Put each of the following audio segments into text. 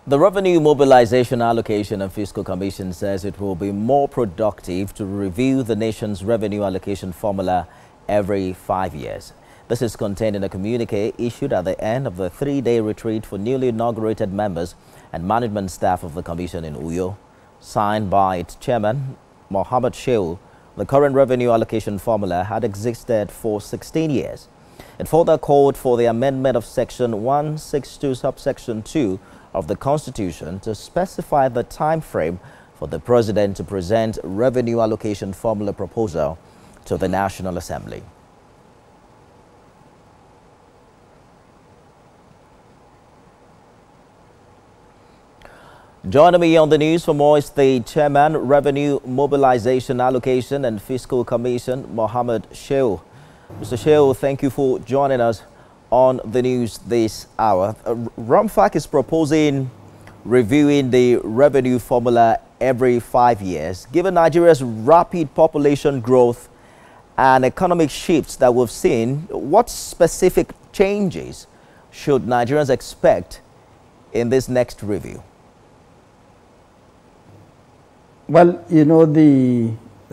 The Revenue Mobilization Allocation and Fiscal Commission says it will be more productive to review the nation's revenue allocation formula every 5 years. This is contained in a communique issued at the end of the 3-day retreat for newly inaugurated members and management staff of the Commission in Uyo. Signed by its chairman, Mohammed Shehu, the current revenue allocation formula had existed for 16 years. It further called for the amendment of Section 162, subsection 2 of the Constitution to specify the time frame for the President to present revenue allocation formula proposal to the National Assembly. Joining me on the news for more is the Chairman, Revenue Mobilization Allocation and Fiscal Commission, Mohammed Shehu. Mr. Shehu, thank you for joining us on the news this hour. ROMFAC is proposing reviewing the revenue formula every 5 years. Given Nigeria's rapid population growth and economic shifts that we've seen, what specific changes should Nigerians expect in this next review? Well,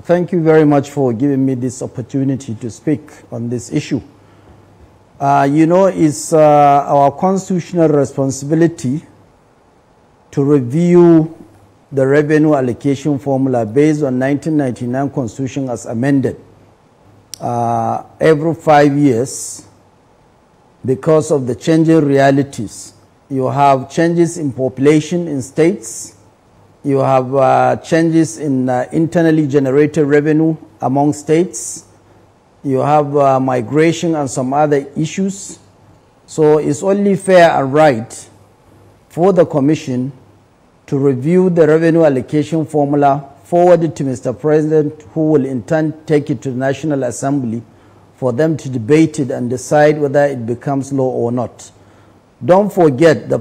thank you very much for giving me this opportunity to speak on this issue. It's our constitutional responsibility to review the revenue allocation formula based on 1999 Constitution as amended every 5 years because of the changing realities. You have changes in population in states. You have changes in internally generated revenue among states. You have migration and some other issues. So it's only fair and right for the Commission to review the revenue allocation formula, forward it to Mr. President, who will in turn take it to the National Assembly for them to debate it and decide whether it becomes law or not. Don't forget the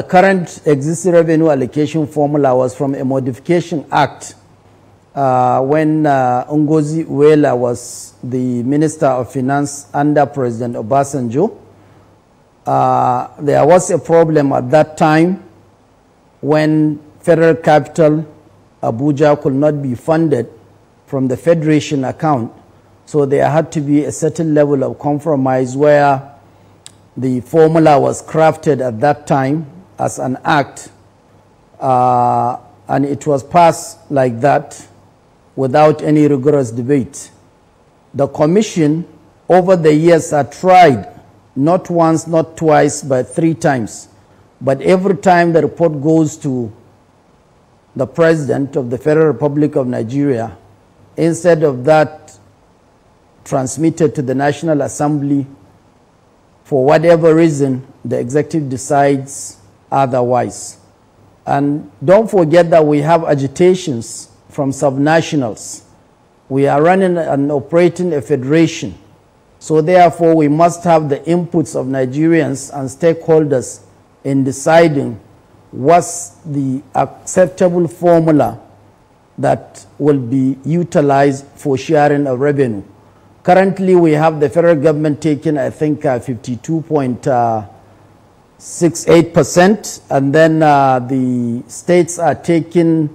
current existing revenue allocation formula was from a modification act when Ngozi Uwela was the Minister of Finance under President Obasanjo. There was a problem at that time when federal capital, Abuja, could not be funded from the Federation account. So there had to be a certain level of compromise where the formula was crafted at that time as an act, and it was passed like that without any rigorous debate. The Commission over the years had tried, not once, not twice, but 3 times. But every time the report goes to the President of the Federal Republic of Nigeria, instead of that transmitted to the National Assembly, for whatever reason, the executive decides otherwise. And don't forget that we have agitations from subnationals. We are running and operating a federation. So therefore, we must have the inputs of Nigerians and stakeholders in deciding what's the acceptable formula that will be utilized for sharing of revenue. Currently, we have the federal government taking, I think, 52.68%, and then the states are taking,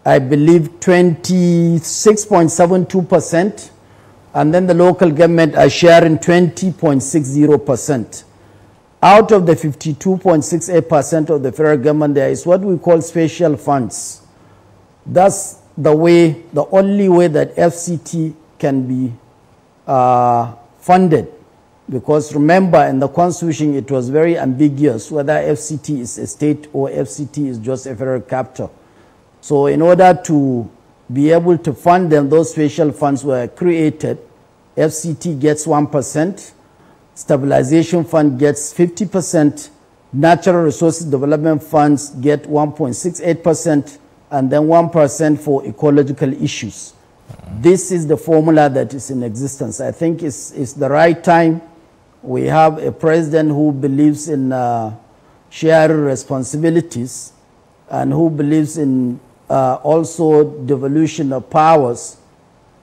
I believe, 26.72%, and then the local government are sharing 20.60%. Out of the 52.68% of the federal government, there is what we call special funds. That's the only way that FCT can be funded, because remember, in the Constitution it was very ambiguous whether FCT is a state or FCT is just a federal capital. So in order to be able to fund them, those special funds were created. FCT gets 1%, Stabilization Fund gets 50%, Natural Resources Development Funds get 1.68%, and then 1% for ecological issues. This is the formula that is in existence. I think it's the right time. We have a president who believes in sharing responsibilities and who believes in also devolution of powers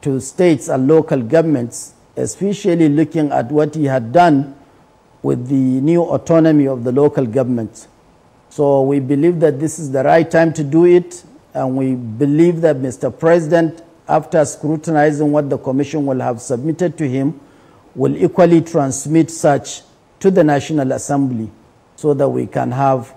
to states and local governments, especially looking at what he had done with the new autonomy of the local government. So we believe that this is the right time to do it, and we believe that Mr. President, after scrutinizing what the Commission will have submitted to him, will equally transmit such to the National Assembly so that we can have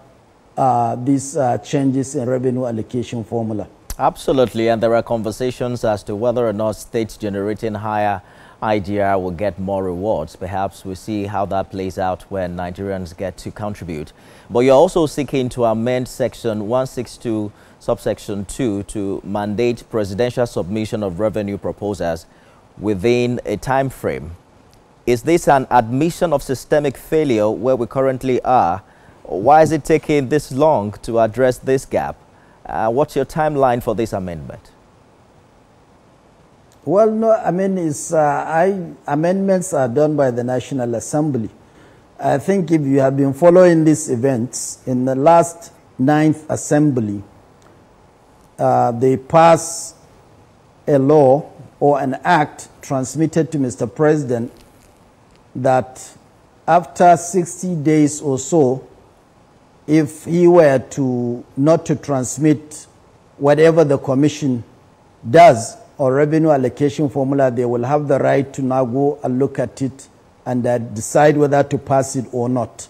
these changes in revenue allocation formula. Absolutely, and there are conversations as to whether or not states generating higher IGR will get more rewards. Perhaps we'll see how that plays out when Nigerians get to contribute. But you're also seeking to amend Section 162, subsection 2, to mandate presidential submission of revenue proposals within a time frame. Is this an admission of systemic failure where we currently are? Why is it taking this long to address this gap? What's your timeline for this amendment? Well, no, I mean, amendments are done by the National Assembly. I think if you have been following these events, in the last 9th Assembly, they passed a law or an act transmitted to Mr. President that after 60 days or so, if he were not to transmit whatever the Commission does or revenue allocation formula, they will have the right to now go and look at it and decide whether to pass it or not.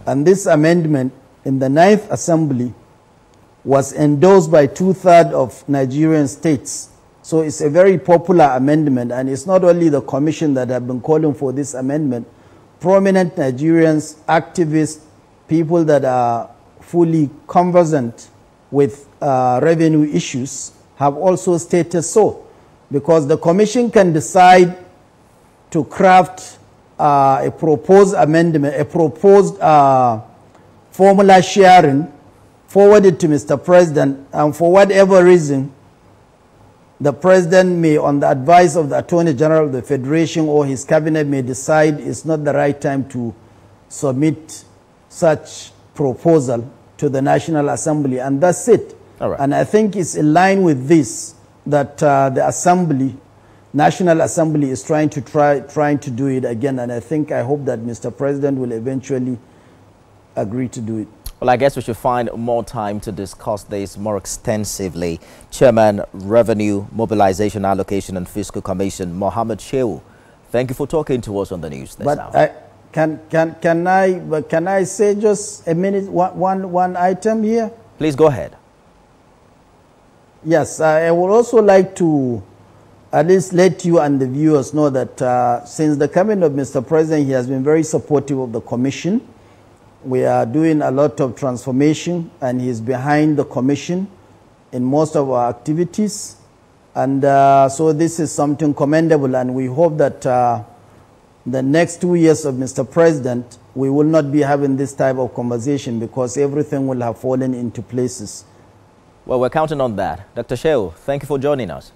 And this amendment in the 9th Assembly was endorsed by 2/3 of Nigerian states. So it's a very popular amendment, and it's not only the Commission that have been calling for this amendment. Prominent Nigerians, activists, people that are fully conversant with revenue issues have also stated so, because the Commission can decide to craft a proposed amendment, a proposed formula sharing, forward it to Mr. President, and for whatever reason, the President may, on the advice of the Attorney General of the Federation or his cabinet, may decide it's not the right time to submit such proposal to the National Assembly, and that's it. All right. And I think it's in line with this that the Assembly, National Assembly, is trying to do it again, and I hope that Mr. President will eventually agree to do it. Well, I guess we should find more time to discuss this more extensively. Chairman, Revenue, Mobilization, Allocation and Fiscal Commission, Mohammed Shehu, thank you for talking to us on the news this hour. Can I say just a minute, one item here? Please go ahead. Yes, I would also like to at least let you and the viewers know that since the coming of Mr. President, he has been very supportive of the Commission. We are doing a lot of transformation, and he is behind the Commission in most of our activities. And so this is something commendable, and we hope that the next 2 years of Mr. President, we will not be having this type of conversation because everything will have fallen into places. Well, we're counting on that. Dr. Shehu, thank you for joining us.